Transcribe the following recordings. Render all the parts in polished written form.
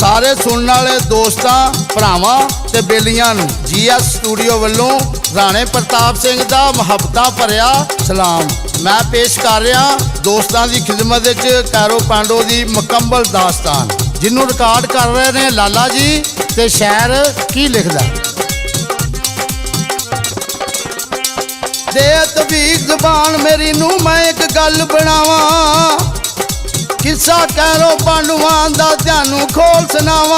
सारे सुनने वाले दोस्तां भरावां ते बेलियां नूं GS स्टूडियो वल्लों राणे प्रताप सिंह दा मुहब्बतां भरिया सलाम। मैं पेश कर रहा दोस्तां दी खिदमत विच कैरो पांडो दी मुकम्मल दास्तान, जिन्हों रिकॉर्ड कर रहे ने लाला जी ते शायर की लिखदा। दे तबीक ज़बान मेरी नूं मैं एक गल बनावा, किस्सा कैरो पांडुआं दा ध्यानू खोल सुनावा।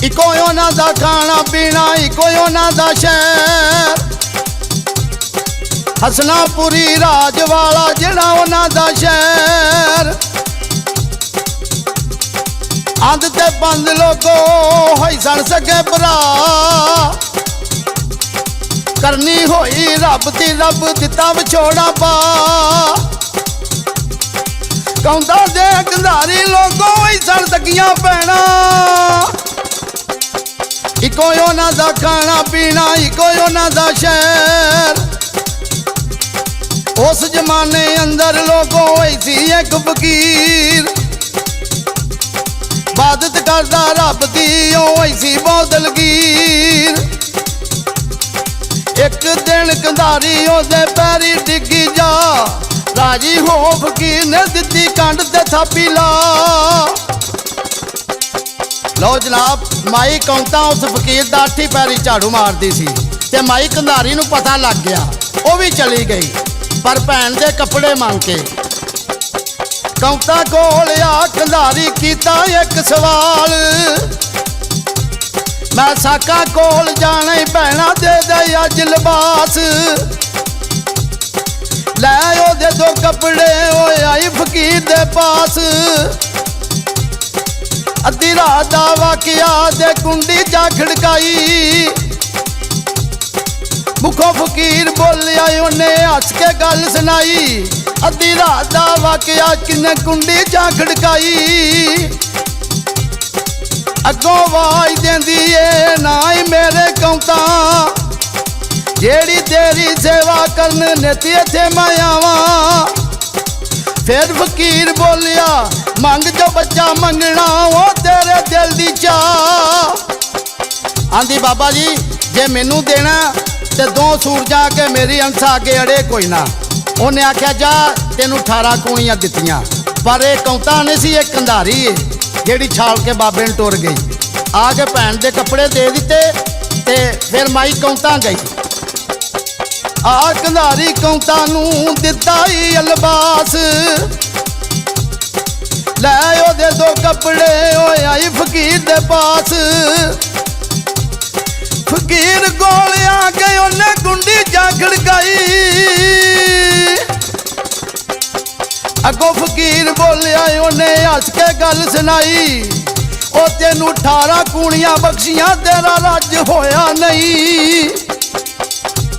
इको उन्हां दा खाना पीना, इको उन्हां दा शहर, हसनापुरी राजवाड़ा जिहड़ा उन्हां दा शहर। अंध ते बंद लोगो होई सन सके भरा, करनी होई रब दी रब दिता विछोड़ा पा। कौंदा दे कंधारी लोगों होई सन सकियां भैणा, इको उन्हां दा खाना पीना, इको उन्हां दा शहर। उस जमाने अंदर लोगों होई सी एक फकीर, इबादत करदा रब दी होई सी बहुत दलगीर। एक दिन कंधारी ओदे पैरी डिगी जा, राजी हो फकीर ने दिती कंड ते थापी ला। लो जनाब, माई कौंता उस फकीर दा अठी पैरी झाड़ू मारदी सी ते माई कंधारी नूं पता लग गया, वो भी चली गई पर भैन दे कपड़े मंग के। कौंता कोल आ कंधारी कीता एक सवाल, मैं साका कोल जाना ही भैना दे दे अज लिबास। लै ओदे दो कपड़े होए आई फकीर दे पास। अद्धी रात दा वाकिया दे कुंडी जा खड़काई, मुखों फकीर बोलिया उन्हें हस के गल सुनाई। अद्धी रात दा वाकिया किन्ने कुंडी जा खड़काई, अगों आवाज देंदी ए ना ही मेरे कौंता, जेड़ी तेरी सेवा करन नित इत्थे मैं आवा। फिर फकीर बोलिया मंग जो बच्चा मंगना वो तेरे दिल दी चाह। आंदी बाबा जी जे मैनू देना ते दो सूरजा के मेरी अंसा अगे अड़े कोई ना। उन्हें आख्या जा तेनू 18 कूणियां दित्तियां, पर एक कौंता नहीं सी, एक कंधारी है जेड़ी छाल के बाबे ने टुर गई। आके भैन दे कपड़े दे दिते ते फिर माई कौंता गई। आ कंधारी कौंता नूं दिता ही अलबास, लै ओदे दो कपड़े होए आई फकीर दे पास। फकीर कोल आके उन्हें कुंडी जा खड़काई, अगों फकीर बोलिया उन्हें हस के गल सुनाई। ओ तेनू 18 कूणियां बख्शियां तेरा रज होया नहीं।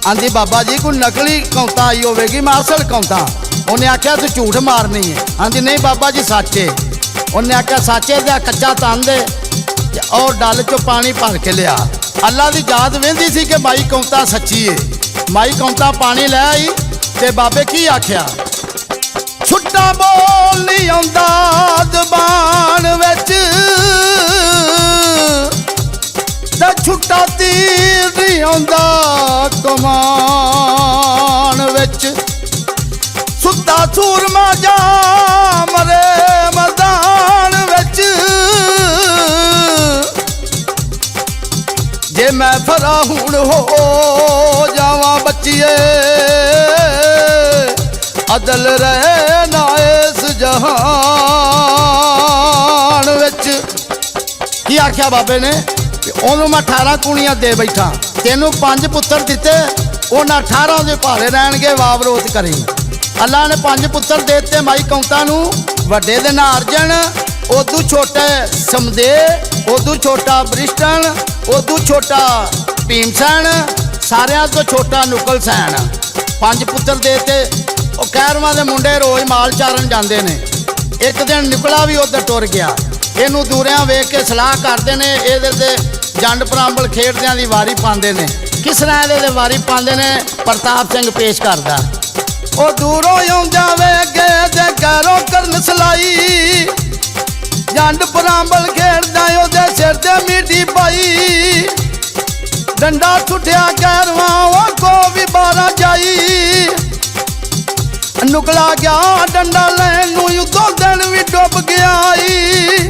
आंदी बाबा जी कोई नकली कौंता आई होगी, मैं असल कौंता। उन्हें आख्या तू झूठ मारनी है। आंदी नहीं बाबा जी सच्चे। उन्हें आख्या सच्चे दा कच्चा तन दे और डल चो पानी भर के लिया। अल्लाह दी जात वेंदी सी कि माई कौंता सच्ची है। माई कौंता पानी लै आई ते बाबे की आख्या, छुट्टा बोल नहीं आंदा ज़बान विच, ते छुट्टा तीर नहीं आंदा कमान विच। सुत्ता सूरमा जा मरे मैदान विच, जे मैं फराहूण हो जावां बच्चिए, अदल रहे ना इस जहान विच। की आख्या बाबे ने, ओनू मैं 18 कूणियां दे बैठा, तेनू 5 पुत्र दिते, उन्हें 18 दे भारे रहणगे, वावरोध करी। अल्लाह ने 5 पुत्र देते माई कौंता नू। वड्डे दे नां अर्जन, उदू छोटे समदे, उदू छोटा बरिष्ठन, उदू छोटा भीमसैन, सारियां तो छोटा नुकल सैन। 5 पुत्र देते। ਉਹ ਕਹਿਰਵਾਂ ਦੇ ਮੁੰਡੇ ਰੋਜ਼ ਮਾਲ ਚਾਰਨ ਜਾਂਦੇ ਨੇ। ਇੱਕ ਦਿਨ ਨਿਕਲਾ ਵੀ ਉਧਰ ਟੁਰ ਗਿਆ। ਇਹਨੂੰ ਦੂਰਿਆਂ ਵੇਖ ਕੇ ਸਲਾਹ ਕਰਦੇ ਨੇ, ਇਹਦੇ ਤੇ ਜੰਡ ਪਰਾਂਬਲ ਖੇਡਦਿਆਂ ਦੀ ਵਾਰੀ ਪਾਉਂਦੇ ਨੇ। किस तरह दे वारी पाते ने प्रताप सिंह पेश करता। वो दूरों आउंदा वे गए ते गैरों करन सलाई ਜੰਡ ਬਰਾਂਬਲ ਖੇਡਦਾ ਉਹਦੇ ਸਿਰ ਤੇ ਮੀਟੀ ਪਾਈ ਡੰਡਾ ਛੁੱਟਿਆ ਕੈਰਵਾ ਉਹ ਕੋ ਵੀ 12 ਜਾਈ ਨੁਕਲਾ ਗਿਆ ਡੰਡਾ ਲੈਣ ਨੂੰ ਉਦੋਂ ਦਿਨ ਵੀ ਡੁੱਬ ਗਿਆ ਈ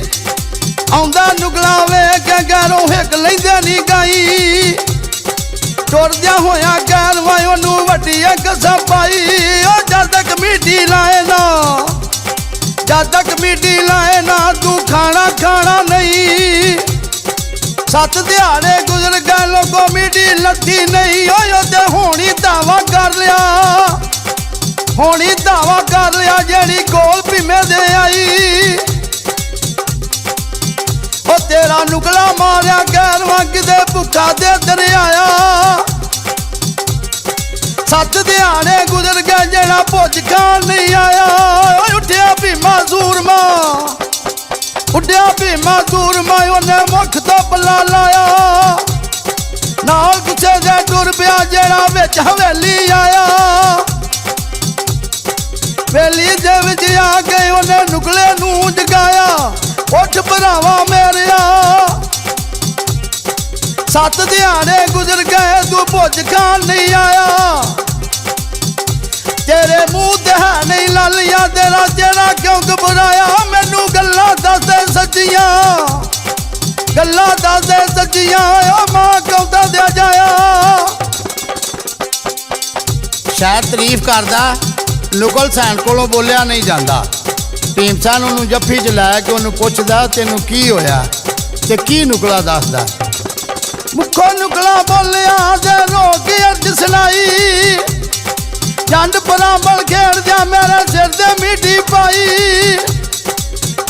ਆਉਂਦਾ ਨੁਕਲਾ ਵੇਖ ਕੇ ਗੈਰੋਂ ਹਿੱਕ ਲੈਂਦੇ ਨਹੀਂ ਗਾਈ ਟੁਰਦਿਆਂ ਹੋਇਆ ਕੈਰਵਾ ਉਹਨੂੰ ਵੱਡੀ ਇੱਕ ਸਪਾਈ ਉਹ ਜਦ ਤੱਕ ਮੀਟੀ ਲਾਏ ਨਾ ਜਦ ਤੱਕ ਮੀਟੀ ਲਾਏ ਨਾ ਤੂੰ ਖਾਣਾ ਖਾਣਾ ਨਹੀਂ 7 ਦਿਹਾੜੇ ਗੁਜ਼ਰ ਗਏ ਲੋਕੋ ਮੀਟੀ ਲੱਥੀ ਨਹੀਂ ਓਏ ਉਹਦੇ ਹੋਣੀ ਦਾਵਾ ਕਰ ਲਿਆ ਹੋਣੀ ਦਾਵਾ ਕਰ ਲਿਆ ਜਿਹੜੀ ਕੋਲ ਭੀਮੇ ਦੇ ਆਈ ਉਹ ਤੇਰਾ ਨੁਕਲਾ ਮਾਰਿਆ ਗੈਰਵਾ ਕਿਤੇ ਭੁੱਖਾ ਦੇ ਦਰਿਆਇਆ 7 ਦਿਹਾੜੇ ਗੁਜ਼ਰ ਗਏ ਜਿਹੜਾ ਭੁੱਜ ਖਾਣ ਨਹੀਂ ਆਇਆ ਓਏ ਉੱਠਿਆ ਭੀਮਾ ਸੂਰਮਾ ਉੱਡਿਆ ਭੀਮਾ ਸੂਰਮਾ ਉਹਨੇ ਮੁੱਖ ਤੋਂ ਪੱਲਾ ਲਾਇਆ ਨਾਲ ਗੁੱਸੇ ਦੇ ਟੁਰ ਪਿਆ ਜਿਹੜਾ ਵਿੱਚ ਹਵੇਲੀ ਆਇਆ ਵੇਲੀ ਦੇ ਵਿੱਚ ਆ ਕੇ ਉਹਨੇ ਨੁਕਲੇ ਨੂੰ ਜਗਾਇਆ ਉੱਠ ਭਰਾਵਾ ਮੇਰਿਆ 7 ਦਿਹਾੜੇ ਗੁਜ਼ਰ ਗਏ ਤੂੰ ਭੁੱਜ ਖਾਣ ਨਹੀਂ ਆਇਆ ਤੇਰੇ ਮੂੰਹ ਤੇ ਹੈ ਨਹੀਂ ਲਾਲੀਆਂ ਤੇਰਾ ਜਿਹੜਾ ਕਿਉਂ ਘਬਰਾਇਆ ਮੈਨੂੰ ਗੱਲਾਂ ਦੱਸਦੇ ਸੱਚੀਆਂ ਗੱਲਾਂ ਦੱਸਦੇ ਸੱਚੀਆਂ ਓ ਮਾਂ ਕੌਂਦਾ ਦੇ ਜਾਇਆ ਸ਼ਾਇਦ ਤਾਰੀਫ ਕਰਦਾ ਨੁਕਲ ਸੈਨ ਕੋਲੋਂ ਬੋਲਿਆ ਨਹੀਂ ਜਾਂਦਾ ਭੀਮ ਸੈਨ ਉਹਨੂੰ ਜੱਫੀ 'ਚ ਲੈ ਕੇ ਉਹਨੂੰ ਪੁੱਛਦਾ ਤੈਨੂੰ ਕੀ ਹੋਇਆ ਤੇ ਕੀ ਨੁਕਲਾ ਦੱਸਦਾ ਮੁੱਖੋਂ ਨੁਕਲਾ ਬੋਲਿਆ ਤੇ ਰੋਕ ਅਰਜ ਸੁਣਾਈ ਜੰਡ ਬਰਾਂਬਲ ਖੇਡਦਿਆਂ ਮੇਰੇ ਸਿਰ ਤੇ ਮੀਟੀ ਪਾਈ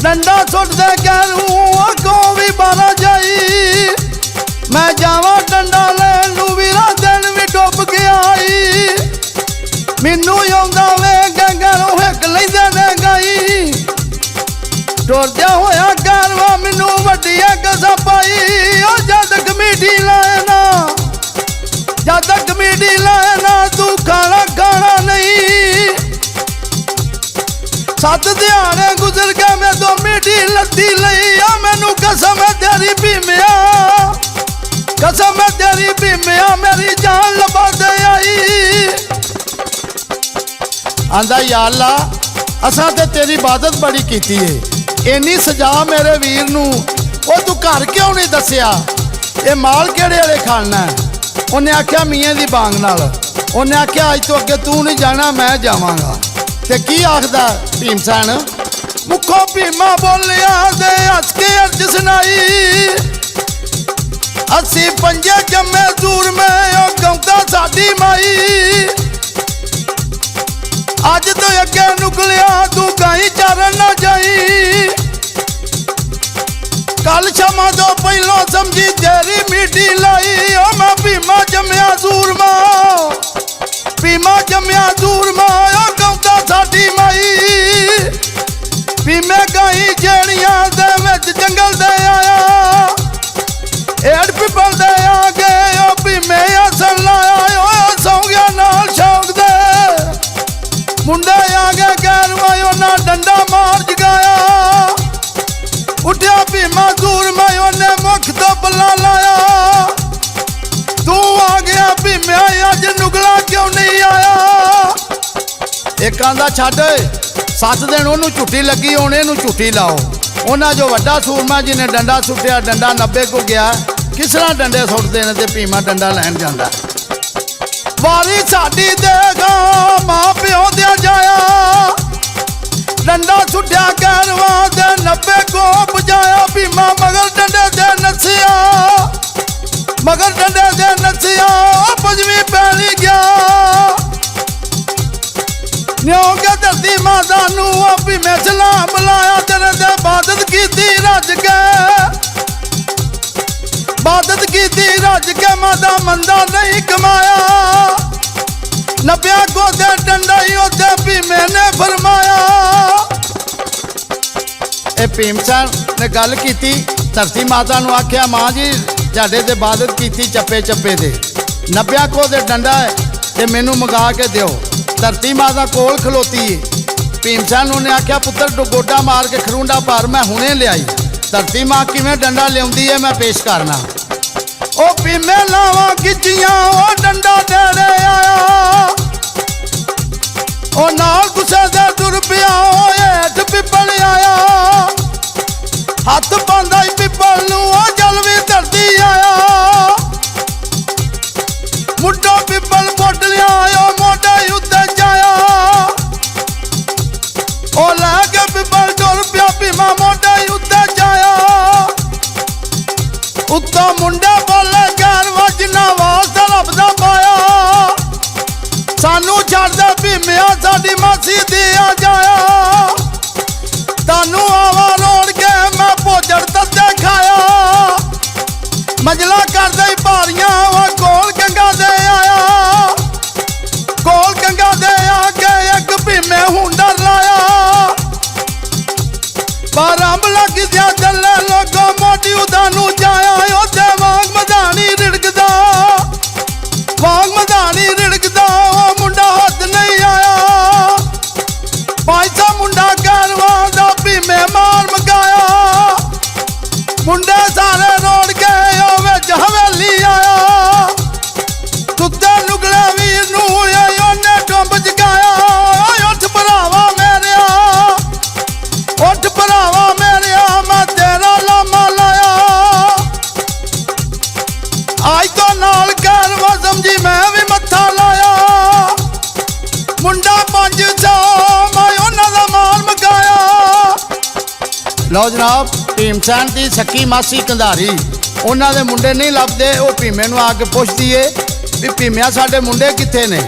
ਡੰਡਾ ਸੁੱਟਦੇ ਗੈਰੂ ਅੱਗੋਂ ਵੀ 12 ਜਾਈ ਮੈਂ ਜਾਵਾਂ ਡੰਡਾ ਲੈਣ ਨੂੰ ਵੀਰਾ ਦਿਨ ਵੀ ਡੁੱਬ ਗਿਆ ਈ ਮੈਨੂੰ ਆਉਂਦਾ ਵੇ ਗੰਗਰੋਂ ਹਿੱਕ ਲੈਂਦੇ ਨੇ ਗਾਈ ਟੁਰਦਿਆ ਹੋਇਆ ਗੈਰਵਾ ਮੈਨੂੰ ਵੱਡੀ ਇੱਕ ਸਪਾਈ ਉਹ ਜਦ ਕਮੇਟੀ ਲੈਣਾ ਜਦ ਕਮੇਟੀ ਲੈਣਾ ਤੂੰ ਖਾਣਾ ਖਾਣਾ ਨਹੀਂ 7 ਦਿਹਾੜੇ ਗੁਜ਼ਰ ਗਏ ਮੈਂ ਤੋਂ ਮੀਟੀ ਲੱਤੀ ਲਈ ਆ ਮੈਨੂੰ ਕਸਮ ਹੈ ਤੇਰੀ ਭੀਮਿਆ ਕਸਮ ਹੈ ਤੇਰੀ ਭੀਮਿਆ ਮੇਰੀ ਜਾਨ ਲਵਾ ਦੇ ਆਈ ਆਂਦਾ ਯਾ ਅੱਲਾ ਅਸਾਂ ਤੇ ਤੇਰੀ ਇਬਾਦਤ ਬੜੀ ਕੀਤੀ ਏ ਇੰਨੀ ਸਜ਼ਾ ਮੇਰੇ ਵੀਰ ਨੂੰ ਉਹ ਤੂੰ ਘਰ ਕਿਉਂ ਨਹੀਂ ਦੱਸਿਆ ਇਹ ਮਾਲ ਕਿਹੜੇ ਵਾਲੇ ਖਾਣਾ ਉਹਨੇ ਆਖਿਆ ਮੀਆਂ ਦੀ ਬਾਂਗ ਨਾਲ ਉਹਨੇ ਆਖਿਆ ਅੱਜ ਤੋਂ ਅੱਗੇ ਤੂੰ ਨਹੀਂ ਜਾਣਾ ਮੈਂ ਜਾਵਾਂਗਾ ਤੇ ਕੀ ਆਖਦਾ ਭੀਮ ਸੈਨ ਮੁੱਖੋਂ ਭੀਮਾ ਬੋਲਿਆ ਤੇ ਹੱਸ ਕੇ ਅਰਜ ਸੁਣਾਈ ਅਸੀਂ ਪੰਜੇ ਜੰਮੇ ਸੂਰਮੇ ਉਹ ਗਾਉਂਦਾ ਸਾਡੀ ਮਾਈ ਅੱਜ ਤੋਂ ਅੱਗੇ ਨੁਕਲਿਆ ਤੂੰ ਗਾਈ ਚਰਨ ਨਾ ਜਾਈ ਕੱਲ ਸ਼ਾਮਾਂ ਤੋਂ ਪਹਿਲਾਂ ਸਮਝੀ ਤੇਰੀ ਮੀਟੀ ਲਾਈ ਓ ਮੈਂ ਭੀਮਾ ਜੰਮਿਆ ਸੂਰਮਾ ਭੀਮਾ ਜੰਮਿਆ ਸੂਰਮਾ ਓ ਗਾਉਂਦਾ ਸਾਡੀ ਮਾਈ ਭੀਮੇ ਗਾਈ ਜਿਹੜੀਆਂ ਦੇ ਵਿੱਚ ਜੰਗਲ ਦੇ ਆਇਆ ਏਡ ਪਿੱਪਲ ਦੇ ਆ ਗਏ ਓ ਭੀਮੇ ਆਸਣ ਲਾਇਆ ਓ ਸੌਂ ਗਿਆ ਨਾਲ ਸ਼ੌਕ ਦੇ ਮੁੰਡੇ ਆ ਗਏ ਗੈਰਵਾ ਉਹਨਾਂ ਡੰਡਾ ਮਾਰ ਜਗਾਇਆ ਉੱਠਿਆ ਭੀਮਾ ਸੂਰਮਾ ਉਹਨੇ ਮੁੱਖ ਤੋਂ ਪੱਲਾ ਲਾਇਆ ਤੂੰ ਆ ਗਿਆ ਭੀਮਿਆ ਅੱਜ ਨੁਕਲਾ ਕਿਉਂ ਨਹੀਂ ਆਇਆ ਇੱਕ ਆਂਦਾ ਛੱਡ 7 ਦਿਨ ਉਹਨੂੰ ਝੁੱਟੀ ਲੱਗੀ ਹੁਣ ਇਹਨੂੰ ਝੁੱਟੀ ਲਾਓ ਉਹਨਾਂ ਜੋ ਵੱਡਾ ਸੂਰਮਾ ਜਿਹਨੇ ਡੰਡਾ ਸੁੱਟਿਆ ਡੰਡਾ 90 ਕੋ ਗਿਆ ਕਿਸ ਤਰ੍ਹਾਂ ਡੰਡੇ ਸੁੱਟਦੇ ਨੇ ਤੇ ਭੀਮਾ ਡੰਡਾ ਲੈਣ ਜਾਂਦਾ ਵਾਰੀ ਸਾਡੀ ਦੇਗਾ ਮਾਂ ਪਿਓ ਦੇ ਜਾਇਆ ਡੰਡਾ ਛੁੱਟਿਆ ਗੈਰਵਾ ਦੇ 90 ਕੋ ਬਜਾਇਆ ਭੀਮਾ ਮਗਰ ਡੰਡੇ ਦੇ ਨੱਸਿਆ ਮਗਰ ਡੰਡੇ ਦੇ ਨੱਸਿਆ ਪੰਜਵੀਂ ਪੈਲੀ ਗਿਆ ਨਿਉ ਕੇ ਧਰਤੀ ਮਾਤਾ ਨੂੰ ਭੀਮੇ ਸਲਾਮ ਲਾਇਆ ਤੇਰੇ ਤੇ ਇਬਾਦਤ ਕੀਤੀ ਰੱਜ ਕੇ ਇਬਾਦਤ ਕੀਤੀ ਰੱਜ ਕੇ ਮਾਤਾ ਮੰਦਾ ਨਹੀਂ ਕਮਾਇਆ 90 ਕੋ ਦੇ ਡੰਡਾ ਹੀ ਉੱਥੇ ਭੀਮੇ ਨੇ ਫਰਮਾਇਆ ਇਹ ਭੀਮ ਸੈਨ ਨੇ ਗੱਲ ਕੀਤੀ ਧਰਤੀ ਮਾਤਾ ਨੂੰ ਆਖਿਆ ਮਾਂ ਜੀ ਤੁਹਾਡੇ ਤੇ ਇਬਾਦਤ ਕੀਤੀ ਚੱਪੇ ਚੱਪੇ ਤੇ 90 ਕੋ ਦੇ ਡੰਡਾ ਹੈ ਤੇ ਮੈਨੂੰ ਮੰਗਾ ਕੇ ਦਿਓ ਧਰਤੀ ਮਾਤਾ ਕੋਲ ਖਲੋਤੀ ਏ ਭੀਮ ਸੈਨ ਨੂੰ ਨੇ ਆਖਿਆ ਪੁੱਤਰ ਗੋਡਾ ਮਾਰ ਕੇ ਖਰੂੰਡਾ ਭਰ ਮੈਂ ਹੁਣੇ ਲਿਆਈ ਧਰਤੀ ਮਾਂ ਕਿਵੇਂ ਡੰਡਾ ਲਿਆਉਂਦੀ ਹੈ ਮੈਂ ਪੇਸ਼ ਕਰਨਾ। ਉਹ ਭੀਮੇ ਲਾਵਾਂ ਖਿੱਚੀਆਂ ਉਹ ਡੰਡਾ ਦੇੜੇ ਆਇਆ, ਉਹ ਨਾਲ ਗੁੱਸੇ ਦੇ ਤੁਰ ਪਿਆ ਉਹ ਹੇਠ ਪਿੱਪਲ ਆਇਆ, ਹੱਥ ਪਾਉਂਦਾ ਹੀ ਪਿੱਪਲ ਨੂੰ ਉਹ ਜਲ ਵੀ ਧਰਤੀ ਆਇਆ, ਮੁੱਢੋਂ ਪਿੱਪਲ ਪੁੱਟ ਲਿਆ ਉਹ ਮੋਢੇ ਉੱਤੇ ਜਾਇਆ, ਉਹ ਲੈ ਕੇ ਪਿੱਪਲ ਤੁਰ ਪਿਆ ਭੀਮਾ ਮੋਢੇ ਉੱਤੇ ਜਾਇਆ, ਉੱਤੋਂ ਮੁੰਡੇ ਬੋਲੇ ਘਰ ਵੱਜਣਾ ਵਾਸਤਾ ਲੱਭਦਾ ਪਾਇਆ, ਸਾਨੂੰ ਛੱਡ ਦੇ ਭੀਮਿਆ ਸਾਡੀ ਮਾਸੀ ਦੀ ਆ ਜਾਇਆ, ਤੁਹਾਨੂੰ ਆਵਾ ਰੋੜ ਕੇ ਮੈਂ ਭੋਜੜ ਤੱਤੇ ਖਾਇਆ, ਮੰਜਲਾ ਕਰਦੇ ਹੀ ਭਾਰੀਆਂ ਉਹ ਕੋਲ ਗੰਗਾ ਦੇ ਆਇਆ, ਕੋਲ ਗੰਗਾ ਦੇ ਆ ਕੇ ਇੱਕ ਭੀਮੇ ਹੁੰਡਰ ਲਾਇਆ, ਪਰ ਅੰਬ ਲੱਗ ਗਿਆ ਚੱਲੇ ਲੋਕੋ ਮੋਢੀ ਉਦਾਂ ਨੂੰ ਜਾਇਆ, ਉਹਦੇ ਵਾਂਗ ਮਧਾਣੀ ਰਿੜਕਦਾ, ਵਾਂਗ ਮਧਾਣੀ ਰਿੜਕਦਾ ਉਹ ਮੁੰਡਾ ਹੱਥ ਨਹੀਂ ਆਇਆ, ਪਾਇਸਾ ਮੁੰਡਾ ਗਰਵਾਂ ਦਾ ਭੀਮੇ ਮਾਰ ਮਗਾਇਆ, ਮੁੰਡੇ ਸਾਰੇ ਰੋੜ ਕੇ ਉਹ ਵਿੱਚ ਹਵੇਲੀ ਆਇਆ, ਕੁੱਤੇ ਨੁਗਲੇ ਵੀਰ ਨੂੰ ਉਹਨੇ ਡੁੰਬ ਜਗਾਇਆ, ਉੱਠ ਭਰਾਵਾ ਮੇਰਿਆ, ਉੱਠ ਭਰਾਵਾ ਮੇਰਿਆ ਮੈਂ ਤੇਰਾ ਲਾਮਾ ਲਾਇਆ, ਅੱਜ ਤੋਂ ਨਾਲ ਗਰਵਾ ਸਮਝੀ ਮੈਂ ਵੀ ਮੱਥਾ ਲਾਇਆ, ਮੁੰਡਾ 500 ਮੈਂ ਉਹਨਾਂ ਦਾ ਮਾਲ ਮਗਾਇਆ। ਲਓ ਜਨਾਬ, ਭੀਮਸੈਨ ਦੀ ਸੱਕੀ ਮਾਸੀ ਕੰਧਾਰੀ, ਉਹਨਾਂ ਦੇ ਮੁੰਡੇ ਨਹੀਂ ਲੱਭਦੇ, ਉਹ ਭੀਮੇ ਨੂੰ ਆ ਕੇ ਪੁੱਛਦੀ ਏ ਵੀ ਭੀਮਿਆ ਸਾਡੇ ਮੁੰਡੇ ਕਿੱਥੇ ਨੇ।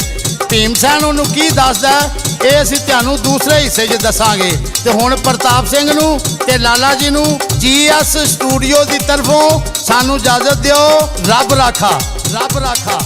ਭੀਮਸੈਨ ਉਹਨੂੰ ਕੀ ਦੱਸਦਾ ਇਹ ਅਸੀਂ ਤੁਹਾਨੂੰ ਦੂਸਰੇ ਹਿੱਸੇ 'ਚ ਦੱਸਾਂਗੇ। ਤੇ ਹੁਣ ਪ੍ਰਤਾਪ ਸਿੰਘ ਨੂੰ ਤੇ ਲਾਲਾ ਜੀ ਨੂੰ GS ਸਟੂਡੀਓ ਦੀ ਤਰਫੋਂ ਸਾਨੂੰ ਇਜਾਜ਼ਤ ਦਿਓ। ਰੱਬ ਰਾਖਾ, ਰੱਬ ਰਾਖਾ।